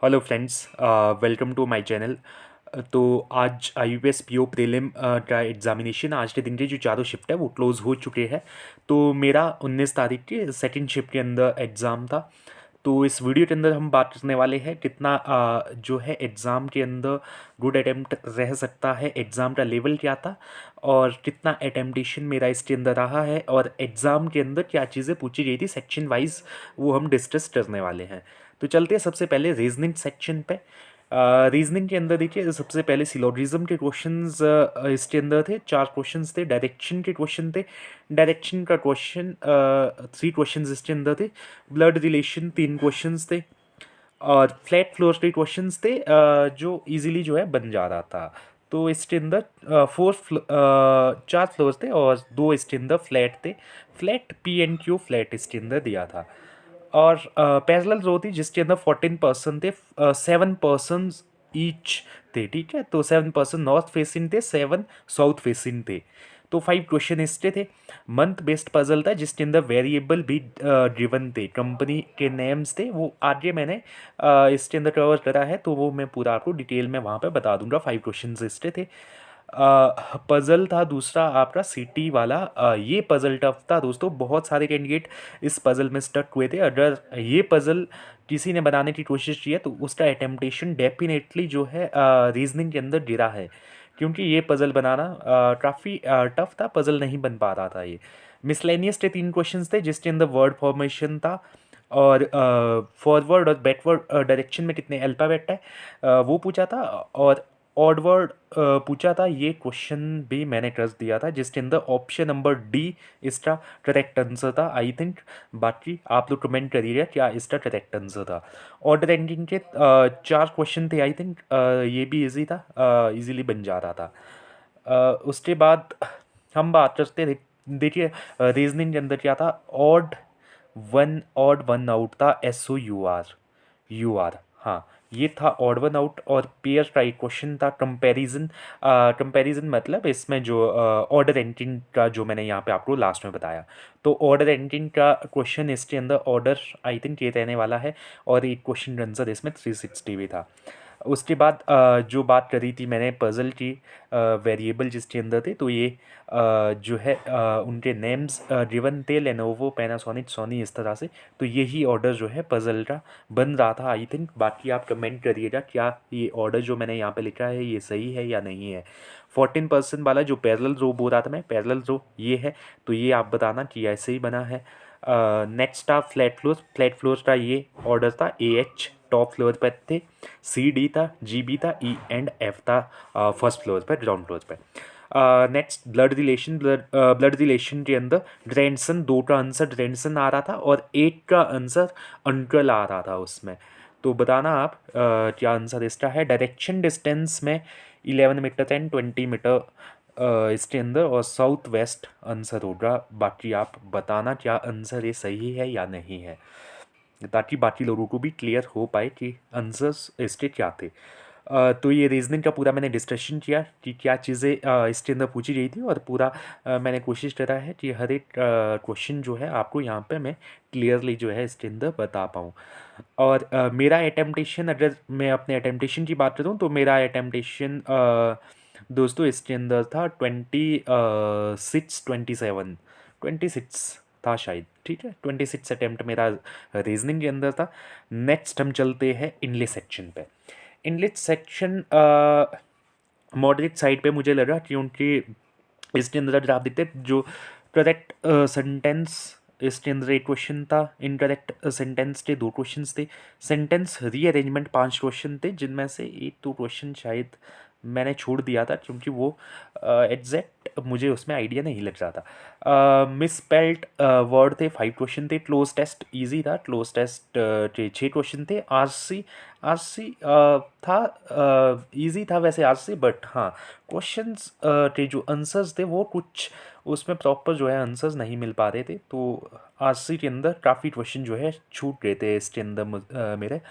Hello friends, welcome to my channel. तो आज IUPAC PO prelim का एग्जामिनेशन आज के दिन के जो चारों शिफ्ट है वो क्लोज हो चुके हैं। तो मेरा 19 तारीख के सेकंड शिफ्ट के अंदर एग्ज़ाम था। तो इस वीडियो के अंदर हम बात करने वाले हैं कितना जो है एग्ज़ाम के अंदर गुड अटेम्प्ट रह सकता है, एग्ज़ाम का लेवल क्या था और कितना अटेम्प्टेशन मेरा इसके अंदर रहा है और एग्ज़ाम के अंदर क्या चीज़ें पूछी गई थी सेक्शन वाइज, वो हम डिस्कस करने वाले हैं। तो चलते हैं सबसे पहले रीजनिंग सेक्शन पे। रीजनिंग के अंदर देखिए सबसे पहले सिलोगिज्म के क्वेश्चंस इसके अंदर थे, चार क्वेश्चंस थे। डायरेक्शन के क्वेश्चन थे, डायरेक्शन का क्वेश्चन 3 क्वेश्चंस इसके अंदर थे। ब्लड रिलेशन 3 क्वेश्चंस थे और फ्लैट फ्लोर के क्वेश्चंस थे जो इजीली जो है बन जा रहा था। तो इसके अंदर 4 फ्लोर थे और 2 इसके अंदर फ्लैट थे। फ्लैट PNQ फ्लैट इसके अंदर दिया था। और पैरेलल रो थी जिसके अंदर 14 पर्सन थे, 7 पर्सन ईच थे। ठीक है, तो 7 पर्सन नॉर्थ फेसिंग थे, 7 साउथ फेसिंग थे। तो 5 क्वेश्चन इसके थे। मंथ बेस्ड पजल था जिसके अंदर वेरिएबल भी गिवन थे, कंपनी के नेम्स थे। वो आगे मैंने इसके अंदर कवर करा है, तो वो मैं पूरा आपको डिटेल में वहाँ पे बता दूंगा। 5 क्वेश्चन इसके थे। पजल था दूसरा आपका सिटी वाला। ये पजल टफ था दोस्तों, बहुत सारे कैंडिडेट इस पजल में स्टक हुए थे। अगर ये पजल किसी ने बनाने की कोशिश की है तो उसका अटेम्प्टेशन डेफिनेटली जो है रीजनिंग के अंदर गिरा है, क्योंकि ये पजल बनाना काफ़ी टफ था, पजल नहीं बन पा रहा था ये। मिसलेनियस के 3 क्वेश्चंस थे जिसके अंदर वर्ड फॉर्मेशन था और फॉरवर्ड और बैकवर्ड डायरेक्शन में कितने अल्फ़ाबेट है वो पूछा था। और ऑडवर्ड पूछा था। ये क्वेश्चन भी मैंने कर दिया था जिसके अंदर ऑप्शन नंबर डी इसका करेक्ट आंसर था आई थिंक। बाकी आप लोग कमेंट करिएगा क्या इसका करेक्ट आंसर था। ऑर्डर रैंकिंग के 4 क्वेश्चन थे आई थिंक, ये भी इजी था, इजीली बन जा रहा था। उसके बाद हम बात करते देखिए रीजनिंग के अंदर क्या था। ऑड वन आउट था, SOUR हाँ, ये था ऑड वन आउट। और पेयर का एक क्वेश्चन था कंपैरिजन। कंपैरिजन मतलब इसमें जो ऑर्डर एंट्रिंग का जो मैंने यहाँ पे आपको लास्ट में बताया, तो ऑर्डर एंट्रिंग का क्वेश्चन इसके अंदर ऑर्डर आई थिंक ये रहने वाला है। और एक क्वेश्चन आंसर इसमें 360 भी था। उसके बाद जो बात करी थी मैंने पजल की, वेरिएबल जिसके अंदर थे, तो ये जो है उनके नेम्स गिवन थे, लेनोवो, पैनासोनिक, सोनी, इस तरह से। तो यही ऑर्डर जो है पजल का बन रहा था आई थिंक। बाकी आप कमेंट करिएगा क्या ये ऑर्डर जो मैंने यहाँ पे लिखा है ये सही है या नहीं है। 14 पर्सन वाला जो पैरेलल रो बोल रहा था मैं, पैरेलल रो ये है, तो ये आप बताना कि ऐसे ही बना है। नेक्स्ट था फ्लैट फ्लोर का ये ऑर्डर था। AH टॉप फ्लोर पर थे, CD था, GB था, E एंड F था फर्स्ट फ्लोर पर, ग्राउंड फ्लोर पर। नेक्स्ट ब्लड रिलेशन के अंदर ग्रैंडसन, 2 का आंसर ग्रैंडसन आ रहा था और 1 का आंसर अंकल आ रहा था उसमें। तो बताना आप क्या आंसर इसका है। डायरेक्शन डिस्टेंस में 11 मीटर एंड 20 मीटर इसके अंदर, और साउथ वेस्ट आंसर होगा। बाकी आप बताना क्या आंसर ये सही है या नहीं है, ताकि बाकी लोगों को भी क्लियर हो पाए कि आंसर्स इसके क्या थे। तो ये रीजनिंग का पूरा मैंने डिस्कशन किया कि क्या चीज़ें इसके अंदर पूछी गई थी, और पूरा मैंने कोशिश करा है कि हर एक क्वेश्चन जो है आपको यहाँ पे मैं क्लियरली जो है इसके अंदर बता पाऊँ। और मेरा अटेम्प्टेशन, अगर मैं अपने अटेम्प्टेशन की बात करूँ तो मेरा अटेम्प्टेशन दोस्तों इसके अंदर था 26 था शायद। ठीक है, 26 अटेम्प्ट मेरा रीजनिंग के अंदर था। नेक्स्ट हम चलते हैं इंग्लिश सेक्शन पे। इंग्लिश सेक्शन मॉडरेट साइड पे मुझे लगा, क्योंकि इसके अंदर अगर आप देखते हैं जो करेक्ट सेंटेंस, इसके अंदर एक क्वेश्चन था। इनकरेक्ट सेंटेंस के 2 क्वेश्चंस थे। सेंटेंस रीअरेंजमेंट 5 क्वेश्चन थे, जिनमें से 1-2 क्वेश्चन शायद मैंने छोड़ दिया था, क्योंकि वो एग्जैक्ट मुझे उसमें आइडिया नहीं लग रहा था। मिस स्पेल्ड वर्ड थे, 5 क्वेश्चन थे। क्लोज टेस्ट इजी था, क्लोज टेस्ट के 6 क्वेश्चन थे। आरसी था, इजी था वैसे आरसी, बट हाँ क्वेश्चंस के जो आंसर्स थे वो कुछ उसमें प्रॉपर जो है आंसर्स नहीं मिल पा रहे थे। तो आरसी के अंदर काफ़ी क्वेश्चन जो है छूट गए थे इसके अंदर मेरे।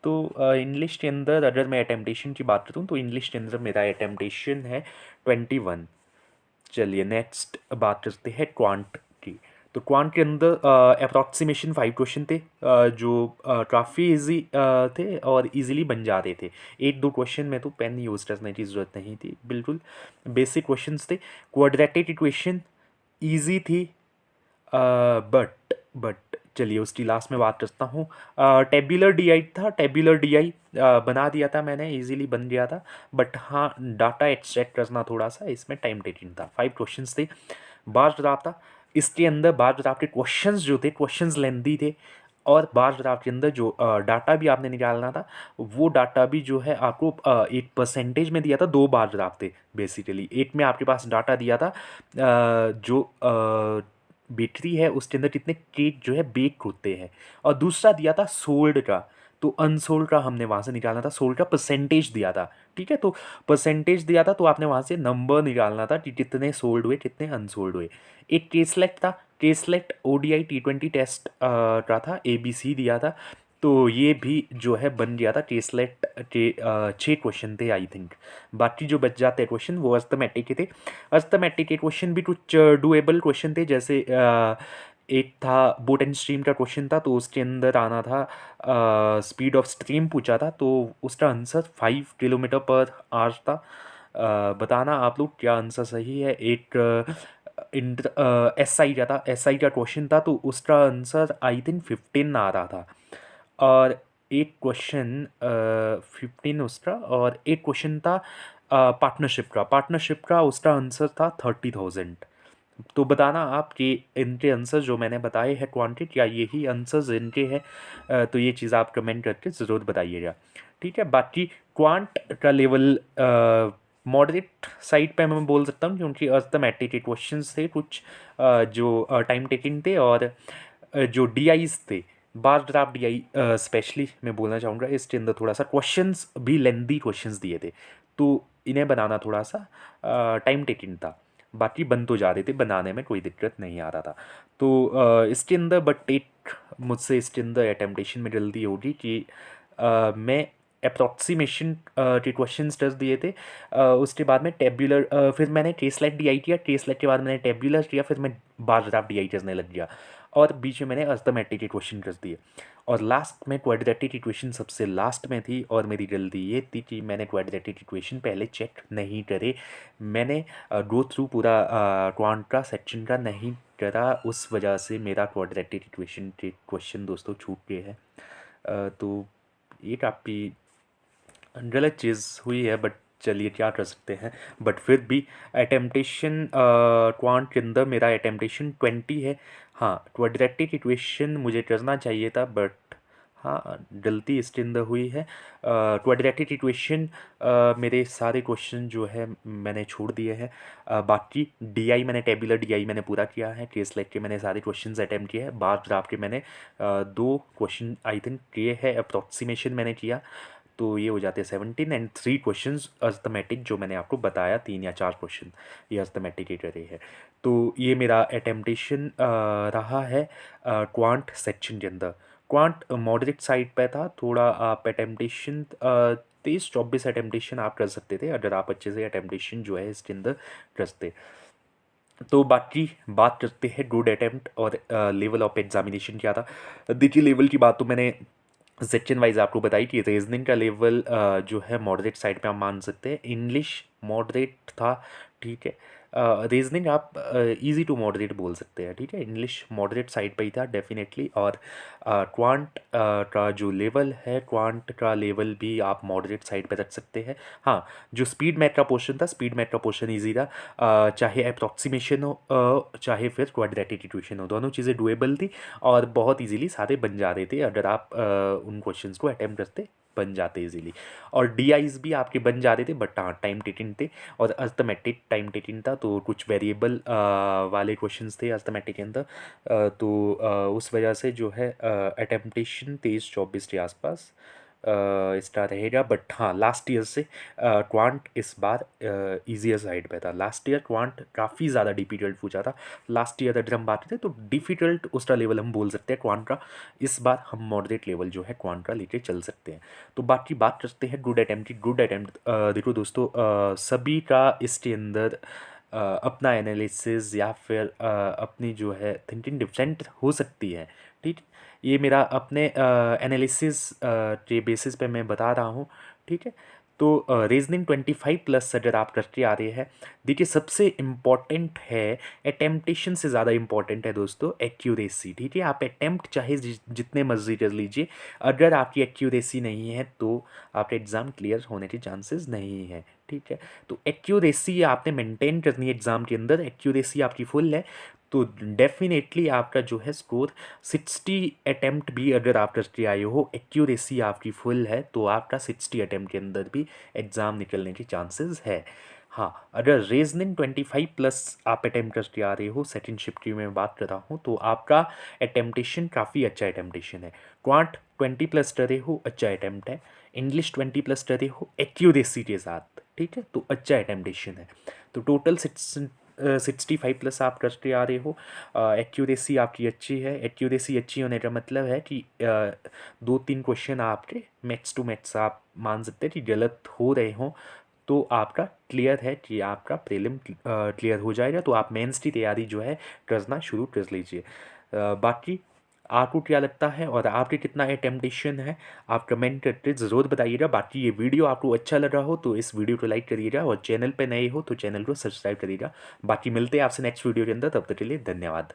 तो इंग्लिश के अंदर अगर मैं अटेम्प्टेशन की बात करूँ तो इंग्लिश के अंदर मेरा अटेम्प्टेशन है 21। चलिए नेक्स्ट बात करते हैं क्वांट की। तो क्वांट के अंदर अप्रॉक्सीमेशन 5 क्वेश्चन थे, जो काफ़ी इजी थे और इजीली बन जाते थे। एक दो क्वेश्चन में तो पेन यूज़ करने की ज़रूरत नहीं थी, बिल्कुल बेसिक क्वेश्चंस थे। क्वाड्रेटिक इक्वेशन ईजी थी, बट चलिए उसकी लास्ट में बात करता हूँ। टेबुलर डीआई था, टेबुलर डीआई बना दिया था मैंने, इजीली बन गया था। बट हाँ, डाटा एक्सट्रैक्ट करना थोड़ा सा इसमें टाइम टेकिंग था। 5 क्वेश्चंस थे, बार ड्राफ्ट था। इसके अंदर बार ड्राफ्ट के क्वेश्चंस जो थे, क्वेश्चंस लेंदी थे, और बार ड्राफ्ट के अंदर जो डाटा भी आपने निकालना था, वो डाटा भी जो है आपको एक परसेंटेज में दिया था। 2 बार ड्राफ्ट थे बेसिकली। एक में आपके पास डाटा दिया था जो बेकरी है उसके अंदर कितने केक जो है बेक होते हैं, और दूसरा दिया था सोल्ड का। तो अनसोल्ड का हमने वहाँ से निकालना था, सोल्ड का परसेंटेज दिया था। ठीक है, तो परसेंटेज दिया था तो आपने वहाँ से नंबर निकालना था कि कितने सोल्ड हुए कितने अनसोल्ड हुए। एक केसलेट था, केसलेट ODI T20 टेस्ट का था, ABC दिया था। तो ये भी जो है बन गया था केसलेट के 6 क्वेश्चन थे आई थिंक। बाकी जो बच जाते हैं क्वेश्चन वो अर्थमेटिक के थे। अर्थमेटिक के क्वेश्चन भी कुछ डुएबल क्वेश्चन थे, जैसे एक था बोट एंड स्ट्रीम का क्वेश्चन था, तो उसके अंदर आना था स्पीड ऑफ स्ट्रीम पूछा था, तो उसका आंसर 5 किलोमीटर पर आवर था। बताना आप लोग क्या आंसर सही है। एक SI का था, SI का क्वेश्चन था, तो उसका आंसर आई थिंक 15 आ रहा था। और एक क्वेश्चन 15 उसका, और एक क्वेश्चन था पार्टनरशिप का उसका आंसर था 30,000। तो बताना आप कि इनके आंसर जो मैंने बताए हैं क्वांटिट, या यही आंसर्स इनके हैं। तो ये चीज़ आप कमेंट करके ज़रूर बताइएगा। ठीक है, बाकी क्वांट का लेवल मॉडरेट साइड पे मैं बोल सकता हूँ, क्योंकि अर्थमेटिक के क्वेश्चंस थे कुछ जो टाइम टेकिंग थे, और जो DIs थे, बार ड्राफ्ट DI स्पेशली मैं बोलना चाहूँगा, इसके अंदर थोड़ा सा क्वेश्चंस भी लेंदी क्वेश्चंस दिए थे, तो इन्हें बनाना थोड़ा सा टाइम टेकिंग था। बाकी बन तो जा रहे थे, बनाने में कोई दिक्कत नहीं आ रहा था। तो इसके अंदर बट एक मुझसे इसके अंदर अटेम्पटेशन में जल्दी होगी कि मैं अप्रॉक्सीमेशन के क्वेश्चंस टेस्ट दिए थे। उसके बाद में टेबुलर, फिर मैंने केसलेट DI किया, केसलेट के बाद मैंने टेबुलर किया, फिर मैं बार ड्राफ्ट DI करने लग गया, और बीच में मैंने अर्थमेटिक के क्वेश्चन कर दिए, और लास्ट में क्वाड्रेटिक इक्वेशन सबसे लास्ट में थी। और मेरी जल्दी ये थी कि मैंने क्वाड्रेटिक इक्वेशन पहले चेक नहीं करे, मैंने गो थ्रू पूरा क्वांट का सेक्शन का नहीं करा, उस वजह से मेरा क्वाड्रेटिक इक्वेशन के क्वेश्चन दोस्तों छूट गए हैं। तो ये काफ़ी गलत चीज़ हुई है, बट चलिए क्या कर सकते हैं। बट फिर भी अटेम्पटेशन क्वांट के अंदर मेरा अटेम्पटेशन 20 है। हाँ, क्वाड्रेटिक इक्वेशन मुझे करना चाहिए था, बट हाँ गलती इसके अंदर हुई है। क्वाड्रेटिक इक्वेशन मेरे सारे क्वेश्चन जो है मैंने छोड़ दिए हैं। बाकी DI मैंने टेबुलर DI मैंने पूरा किया है, केस लेक के मैंने सारे क्वेश्चंस अटैम्प्ट किए हैं, बार ड्राफ्ट के मैंने 2 क्वेश्चन आई थिंक किए हैं, अप्रॉक्सीमेशन मैंने किया। तो ये हो जाते हैं 17, एंड 3 क्वेश्चंस अर्थमेटिक जो मैंने आपको बताया, 3 या 4 क्वेश्चन ये अर्थमेटिक के करे हैं। तो ये मेरा अटेम्पटेशन रहा है क्वांट सेक्शन के अंदर। क्वांट मॉडरेट साइड पे था थोड़ा। आप अटेम्पटेशन 23-24 अटेम्पटेशन आप कर सकते थे, अगर आप अच्छे से अटेम्पटेशन जो है इसके अंदर करते। तो बाकी बात करते हैं गुड अटेम्प्ट और लेवल ऑफ एग्जामिनेशन क्या था। देखिए, लेवल की बात तो मैंने सेक्शन वाइज आपको बताई कि रीजनिंग का लेवल जो है मॉडरेट साइड पे आप मान सकते हैं। इंग्लिश मॉडरेट था, ठीक है। रीजनिंग आप इजी टू मॉडरेट बोल सकते हैं, ठीक है। इंग्लिश मॉडरेट साइड पे ही था डेफिनेटली। और क्वांट का जो लेवल है, क्वांट का लेवल भी आप मॉडरेट साइड पे रख सकते हैं। हाँ, जो स्पीड मैथ का पोर्शन था, स्पीड मैथ का पोर्शन ईजी था। चाहे अप्रॉक्सीमेशन हो चाहे फिर क्वाड्रेटिक इक्वेशन हो, दोनों चीज़ें डुएबल थी, और बहुत इजीली सारे बन जा रहे थे अगर आप उन क्वेश्चंस को अटेम्प्ट करते, बन जाते इजीली। और DIs भी आपके बन जा रहे थे, बट हाँ टाइम टेकिंग थे, और अर्थमेटिक टाइम टेकिंग था, तो कुछ वेरिएबल वाले क्वेश्चंस थे अर्थमेटिक के अंदर। तो उस वजह से जो है अटेम्पटेशन 23-24 के आसपास इसका रहेगा। बट हाँ, लास्ट ईयर से क्वांट इस बार ईजियर साइड पे था। लास्ट ईयर क्वांट काफ़ी ज़्यादा डिफिकल्ट पूछा था। लास्ट ईयर अगर हम बात करें तो डिफिकल्ट उसका लेवल हम बोल सकते हैं क्वांट का। इस बार हम मॉडरेट लेवल जो है क्वांट का लेके चल सकते हैं। तो बाकी बात करते हैं गुड अटेम्प्ट की। गुड अटेम्प्ट देखो दोस्तों, सभी का इसके अंदर अपना एनालिसिस या फिर अपनी जो है थिंकिंग डिफरेंट हो सकती है। ठीक, ये मेरा अपने एनालिसिस के बेसिस पे मैं बता रहा हूँ। ठीक है, तो रीजनिंग 25+ अगर आप करते आ रहे हैं, देखिए सबसे इम्पॉर्टेंट है, अटेम्पटेशन से ज़्यादा इम्पॉर्टेंट है दोस्तों एक्यूरेसी। ठीक है, आप अटेम्प्ट चाहे जितने मर्जी कर लीजिए, अगर आपकी एक्यूरेसी नहीं है तो आपका एग्ज़ाम क्लियर होने के चांसेस नहीं है। ठीक है, तो एक्यूरेसी आपने मेंटेन करनी है एग्ज़ाम के अंदर। एक्यूरेसी आपकी फुल है तो डेफिनेटली आपका जो है स्कोर 60 अटेम्प्ट भी अगर आप करके आए हो, एक्यूरेसी आपकी फुल है, तो आपका 60 अटेम्प्ट के अंदर भी एग्ज़ाम निकलने के चांसेस है। हाँ, अगर रीजनिंग 25+ आप अटेम्प्ट करके आ रहे हो, सेकंड शिफ्ट की मैं बात कर रहा हूँ, तो आपका अटेम्पटेशन काफ़ी अच्छा अटेम्पटेशन है। क्वांट 20+ डरे हो, अच्छा अटेम्प्ट है। इंग्लिश 20+ डरे हो एक्यूरेसी के साथ, ठीक है, तो अच्छा अटेम्पटेशन है। तो टोटल 65+ आप करते आ रहे हो। एक्यूरेसी आपकी अच्छी है। एक्यूरेसी अच्छी होने का मतलब है कि 2-3 क्वेश्चन आपके मैथ्स टू मैथ्स आप मान सकते हैं कि गलत हो रहे हों, तो आपका क्लियर है कि आपका प्रीलिम क्लियर हो जाएगा, तो आप मेंस की तैयारी जो है करना शुरू कर लीजिए। बाकी आपको क्या लगता है और आपके कितना अटेम्पटेशन है, आप कमेंट करके ज़रूर बताइएगा। बाकी ये वीडियो आपको अच्छा लगा हो तो इस वीडियो को लाइक करिएगा, और चैनल पे नए हो तो चैनल को सब्सक्राइब करिएगा। बाकी मिलते हैं आपसे नेक्स्ट वीडियो के अंदर, तब तक के लिए धन्यवाद।